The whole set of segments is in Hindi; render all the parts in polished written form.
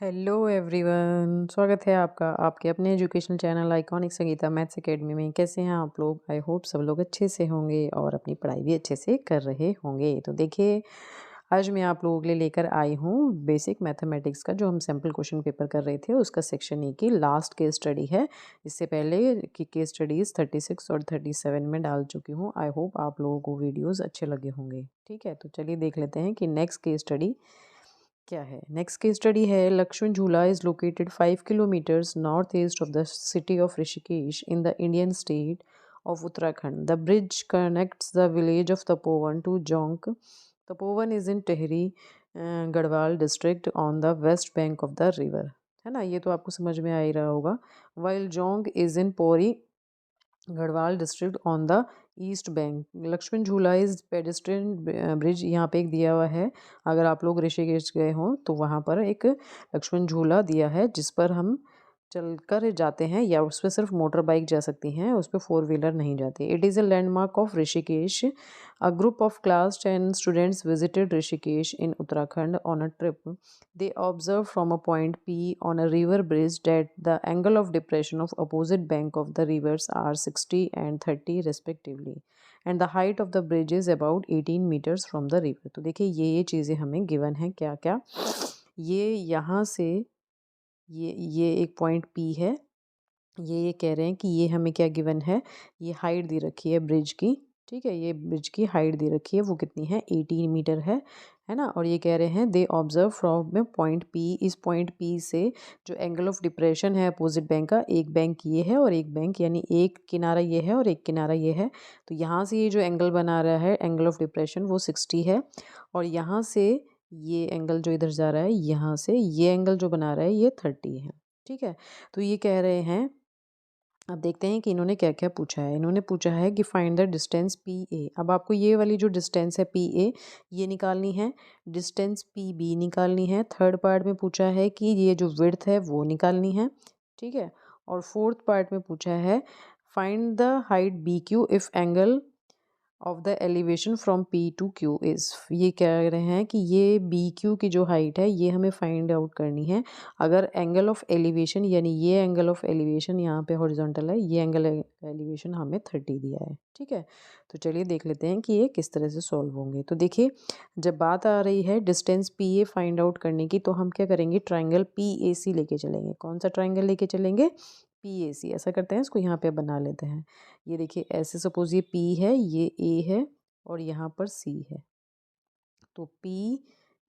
हेलो एवरीवन, स्वागत है आपका आपके अपने educational channel iconic Sangeeta maths academy में। कैसे हैं आप लोग? आई होप सब लोग अच्छे से होंगे और अपनी पढ़ाई भी अच्छे से कर रहे होंगे। तो देखिए, आज मैं आप लोगों के लिए लेकर आई हूँ बेसिक मैथमेटिक्स का, जो हम सैम्पल क्वेश्चन पेपर कर रहे थे उसका सेक्शन ई की लास्ट केस स्टडी है। इससे पहले की केस स्टडीज़ 36 और 37 में डाल चुकी हूँ। आई होप आप लोगों को वीडियोज़ अच्छे लगे होंगे। ठीक है, तो चलिए देख लेते हैं कि नेक्स्ट केस स्टडी क्या है। नेक्स्ट केस स्टडी है, Lakshman Jhula is located 5 kilometres north east of the city of Rishikesh in the Indian state of Uttarakhand. The bridge connects the village of Tapovan to Jonk. Tapovan is in Tehri Garhwal district on the west bank of the river. है ना, ये तो आपको समझ में आ ही रहा होगा। While Jonk is in Pauri Garhwal district on the east bank. Lakshman Jhula is pedestrian bridge, यहाँ पे एक दिया हुआ है। अगर आप लोग ऋषिकेश गए हों तो वहाँ पर एक लक्ष्मण झूला दिया है जिस पर हम चलकर जाते हैं, या उस पर सिर्फ मोटर बाइक जा सकती हैं, उस पर 4 व्हीलर नहीं जाती। It is a landmark of Rishikesh. A group of class 10 students visited Rishikesh in Uttarakhand on a trip. They observed from a point P on a river bridge that the angle of depression of opposite bank of the rivers are 60 and 30 respectively, and the height of the bridge is about 18 meters from the river. तो देखिए, ये चीज़ें हमें गिवन है क्या क्या। ये यहाँ से ये एक पॉइंट P है। ये कह रहे हैं कि ये हमें क्या गिवन है, ये हाइट दे रखी है ब्रिज की। ठीक है, ये ब्रिज की हाइट दे रखी है, वो कितनी है, 18 मीटर है ना। और ये कह रहे हैं दे ऑब्जर्व फ्रॉम में पॉइंट पी, इस पॉइंट पी से जो एंगल ऑफ डिप्रेशन है अपोजिट बैंक का, एक बैंक ये है और एक बैंक, यानी एक किनारा ये है और एक किनारा ये है। तो यहाँ से ये जो एंगल बना रहा है एंगल ऑफ डिप्रेशन, वो 60 है। और यहाँ से ये एंगल जो इधर जा रहा है, यहाँ से ये एंगल जो बना रहा है ये 30 है। ठीक है, तो ये कह रहे हैं, अब देखते हैं कि इन्होंने क्या क्या पूछा है। इन्होंने पूछा है कि find the distance P A. अब आपको ये वाली जो डिस्टेंस है पी ए, ये निकालनी है। डिस्टेंस पी बी निकालनी है। थर्ड पार्ट में पूछा है कि ये जो विड्थ है वो निकालनी है। ठीक है, और फोर्थ पार्ट में पूछा है find the height B Q if angle of the elevation from P to Q is. ये कह रहे हैं कि ये बी क्यू की जो हाइट है ये हमें फाइंड आउट करनी है अगर एंगल ऑफ एलिवेशन, यानी ये एंगल ऑफ एलिवेशन यहाँ पे हॉरिजॉन्टल है, ये एंगल एलिवेशन हमें 30 दिया है। ठीक है, तो चलिए देख लेते हैं कि ये किस तरह से सॉल्व होंगे। तो देखिए, जब बात आ रही है distance P A find out करने की, तो हम क्या करेंगे, ट्राइंगल पी ए सी लेके चलेंगे। कौन सा ट्राइंगल लेके चलेंगे, पी ए सी। ऐसा करते हैं, इसको यहाँ पे बना लेते हैं। ये देखिए, ऐसे सपोज ये P है, ये A है और यहाँ पर C है। तो P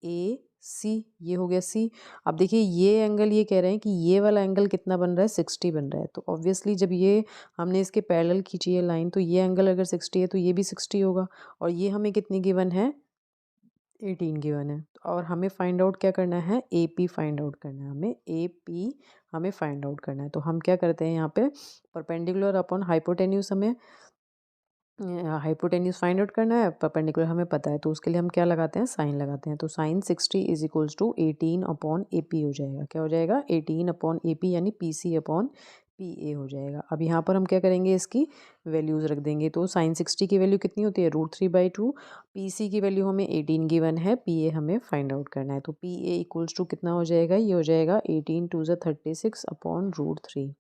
A C, ये हो गया C। अब देखिए, ये एंगल ये कह रहे हैं कि ये वाला एंगल कितना बन रहा है, 60 बन रहा है। तो ऑब्वियसली जब ये हमने इसके पैरेलल खींची है लाइन, तो ये एंगल अगर 60 है तो ये भी 60 होगा। और ये हमें कितनी गिवन है, 18 गिवन है। और हमें फाइंड आउट क्या करना है, ए पी फाइंड आउट करना है। हमें ए पी हमें फाइंड आउट करना है। तो हम क्या करते हैं, यहाँ पे परपेंडिकुलर अपॉन हाइपोटेन्यूज हमें हाइपोटेन्यूज फाइंड आउट करना है, परपेंडिकुलर हमें पता है, तो उसके लिए हम क्या लगाते हैं, साइन लगाते हैं। तो sine 60 is equals to 18 upon A P हो जाएगा। क्या हो जाएगा, 18 अपॉन ए पी, यानी P C upon P A हो जाएगा। अब यहाँ पर हम क्या करेंगे, इसकी वैल्यूज़ रख देंगे। तो साइन 60 की वैल्यू कितनी होती है, √3/2। पी सी की वैल्यू हमें 18 गिवन है, पी ए हमें फाइंड आउट करना है। तो पी ए इक्वल्स टू कितना हो जाएगा, ये हो जाएगा 18 2 36 अपॉन √3।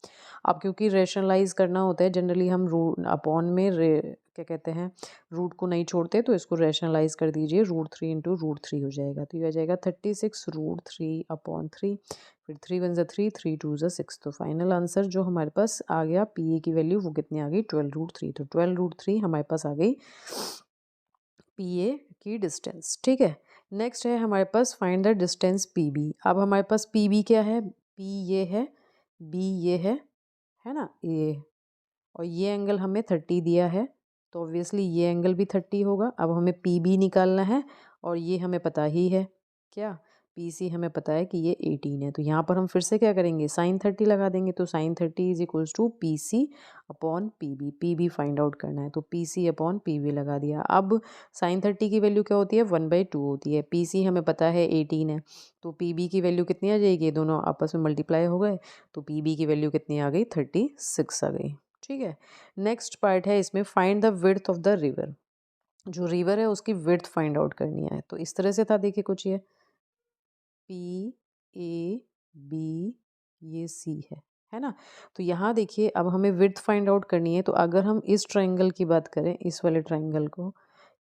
अब क्योंकि रेशनलाइज करना होता है, जनरली हम अपॉन में क्या कहते हैं, रूट को नहीं छोड़ते, तो इसको रैशनलाइज कर दीजिए। √3 इंटू √3 हो जाएगा। तो ये आ जाएगा 36 √3 अपॉन 3। फिर 3 1 ज़ा 3, 3 2 ज़ा 6। तो फाइनल आंसर जो हमारे पास आ गया पी ए की वैल्यू, वो कितनी आ गई, 12√3। तो 12√3 हमारे पास आ गई पी ए की डिस्टेंस। ठीक है, नेक्स्ट है हमारे पास find the distance P B. अब हमारे पास पी बी क्या है, पी ये है, बी ये है ना, ये, और ये एंगल हमें 30 दिया है, तो ऑब्वियसली ये एंगल भी 30 होगा। अब हमें पी बी निकालना है, और ये हमें पता ही है क्या, पी सी हमें पता है कि ये 18 है। तो यहाँ पर हम फिर से क्या करेंगे, साइन 30 लगा देंगे। तो sine 30 is equals to P C upon P B find out करना है। तो P C upon P B लगा दिया। अब साइन 30 की वैल्यू क्या होती है, 1/2 होती है। पी सी हमें पता है 18 है, तो पी बी की वैल्यू कितनी आ जाएगी, दोनों आपस में मल्टीप्लाई हो गए, तो पी बी की वैल्यू कितनी आ गई, 36 आ गई। ठीक है, नेक्स्ट पार्ट है इसमें find the width of the river. जो रिवर है उसकी विड्थ फाइंड आउट करनी है। तो इस तरह से था, देखिए कुछ ये पी ए बी, ये सी है ना। तो यहाँ देखिए अब हमें विड्थ फाइंड आउट करनी है। तो अगर हम इस ट्रायंगल की बात करें, इस वाले ट्रायंगल को,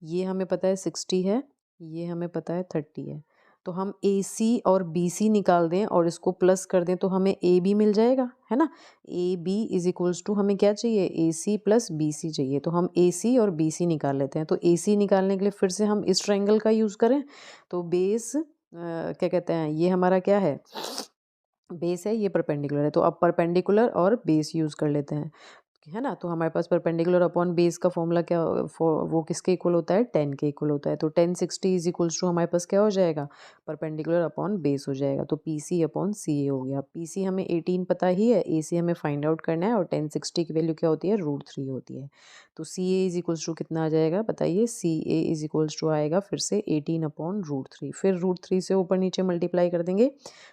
ये हमें पता है 60 है, ये हमें पता है 30 है। तो हम ए सी और बी सी निकाल दें और इसको प्लस कर दें तो हमें ए बी मिल जाएगा, है ना। A B is equals to हमें क्या चाहिए, ए सी प्लस बी सी चाहिए। तो हम ए सी और बी सी निकाल लेते हैं। तो ए सी निकालने के लिए फिर से हम इस ट्रायंगल का यूज़ करें। तो बेस क्या कहते हैं, ये हमारा क्या है, बेस है, ये परपेंडिकुलर है। तो अब परपेंडिकुलर और बेस यूज़ कर लेते हैं, है ना। तो हमारे पास परपेंडिकुलर अपॉन बेस का फॉर्मूला क्या, वो किसके इक्वल होता है, 10 के इक्वल होता है। तो 10 60 इज इक्वल्स टू हमारे पास क्या हो जाएगा, परपेंडिकुलर अपॉन बेस हो जाएगा। तो पी सी अपॉन सी ए हो गया। पी सी हमें 18 पता ही है, ए सी हमें फाइंड आउट करना है और 10 60 की वैल्यू क्या होती है, √3 होती है। तो सी ए इज इक्वल्स टू कितना आ जाएगा बताइए, सी ए इज इक्वल्स टू आएगा फिर से 18 अपॉन √3, फिर √3 से ऊपर नीचे मल्टीप्लाई कर देंगे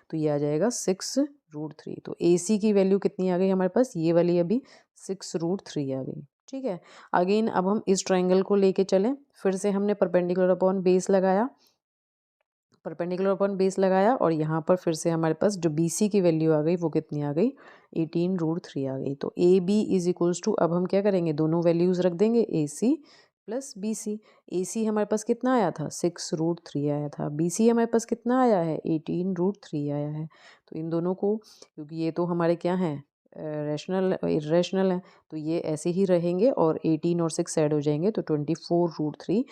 तो ये आ जाएगा 6√3। तो ए सी की वैल्यू कितनी आ गई हमारे पास, ये वाली अभी 6√3 आ गई। ठीक है। अगेन अब हम इस ट्रायंगल को लेके चलें, फिर से हमने परपेंडिकुलर अपॉन बेस लगाया, परपेंडिकुलर अपॉन बेस लगाया और यहाँ पर फिर से हमारे पास जो बी सी की वैल्यू आ गई वो कितनी आ गई, 18√3 आ गई। तो A B is equals to, अब हम क्या करेंगे, दोनों वैल्यूज़ रख देंगे, ए सी प्लस बी सी। ए सी हमारे पास कितना आया था, 6√3 आया था। बी सी हमारे पास कितना आया है, 18√3 आया है। तो इन दोनों को, क्योंकि ये तो हमारे क्या हैं, रैशनल इरेशनल है, तो ये ऐसे ही रहेंगे और 18 और 6 ऐड हो जाएंगे तो 24√3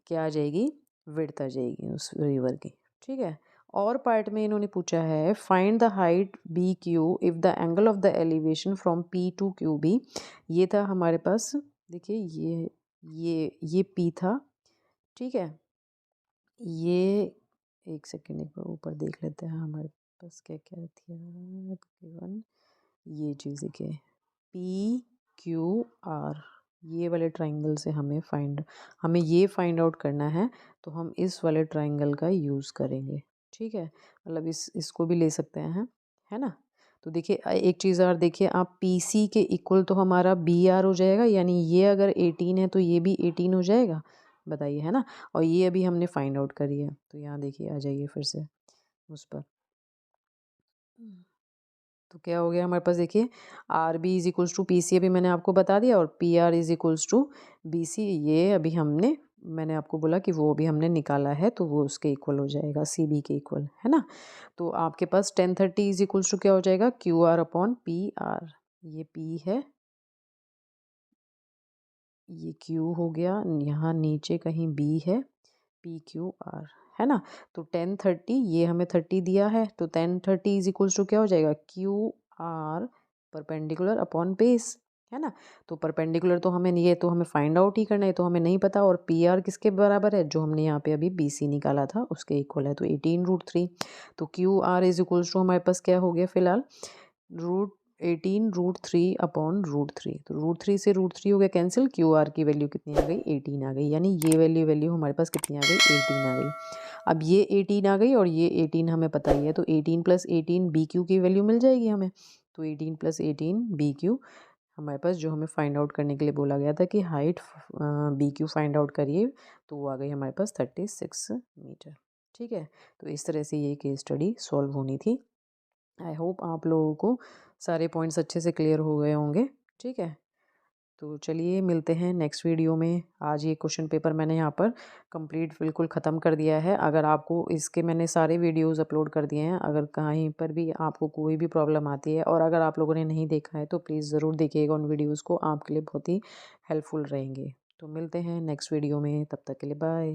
क्या आ जाएगी, विड्थ आ जाएगी उस रिवर की। ठीक है। और पार्ट में इन्होंने पूछा है, find the height B Q if the angle of the elevation from P to Q B. ये था हमारे पास, देखिए ये पी था। ठीक है। ये एक सेकेंड, एक बार ऊपर देख लेते हैं हमारे पास क्या क्या थी गिवन। ये चीज़ देखिए, पी क्यू आर, ये वाले ट्रायंगल से हमें ये फाइंड आउट करना है। तो हम इस वाले ट्रायंगल का यूज़ करेंगे। ठीक है, मतलब इसको भी ले सकते हैं, है ना। तो देखिए एक चीज़ और देखिए, आप पी सी के इक्वल तो हमारा बी आर हो जाएगा, यानी ये अगर 18 है तो ये भी 18 हो जाएगा, बताइए, है ना। और ये अभी हमने फाइंड आउट करी है। तो यहाँ देखिए आ जाइए फिर से उस पर। तो क्या हो गया हमारे पास, देखिए R B is equals to P C अभी मैंने आपको बता दिया, और P R is equals to B C, ये अभी मैंने आपको बोला कि वो अभी हमने निकाला है, तो वो उसके इक्वल हो जाएगा, सी बी के इक्वल, है ना। तो आपके पास 1030 इज इक्वल्स टू क्या हो जाएगा, Q R upon P R. ये पी है, ये क्यू हो गया, यहाँ नीचे कहीं बी है, पी क्यू आर, है ना। तो 1030, ये हमें 30 दिया है, तो 1030 इज इक्वल्स टू क्या हो जाएगा, Q R perpendicular upon base, है ना। तो परपेंडिकुलर तो हमें फाइंड आउट ही करना है, तो हमें नहीं पता। और पी आर किसके बराबर है, जो हमने यहाँ पे अभी बी सी निकाला था उसके इक्वल है, तो 18√3। तो Q R is equals to हमारे पास क्या हो गया फिलहाल, रूट 18√3 अपॉन √3। तो √3 से √3 हो गया कैंसिल, क्यू आर की वैल्यू कितनी आ गई, 18 आ गई, यानी ये वैल्यू हमारे पास कितनी आ गई, 18 आ गई। अब ये 18 आ गई और ये 18 हमें पता ही है, तो 18 + 18 बी क्यू की वैल्यू मिल जाएगी हमें। तो 18 + 18 बी क्यू हमारे पास, जो हमें फाइंड आउट करने के लिए बोला गया था कि height B Q find out करिए, तो वो आ गई हमारे पास 36 मीटर। ठीक है। तो इस तरह से ये केस स्टडी सॉल्व होनी थी। आई होप आप लोगों को सारे पॉइंट्स अच्छे से क्लियर हो गए होंगे। ठीक है। तो चलिए मिलते हैं नेक्स्ट वीडियो में। आज ये क्वेश्चन पेपर मैंने यहाँ पर कंप्लीट बिल्कुल ख़त्म कर दिया है। अगर आपको इसके मैंने सारे वीडियोस अपलोड कर दिए हैं, अगर कहीं पर भी आपको कोई भी प्रॉब्लम आती है और अगर आप लोगों ने नहीं देखा है तो प्लीज़ ज़रूर देखिएगा उन वीडियोज़ को, आपके लिए बहुत ही हेल्पफुल रहेंगे। तो मिलते हैं नेक्स्ट वीडियो में, तब तक के लिए बाय।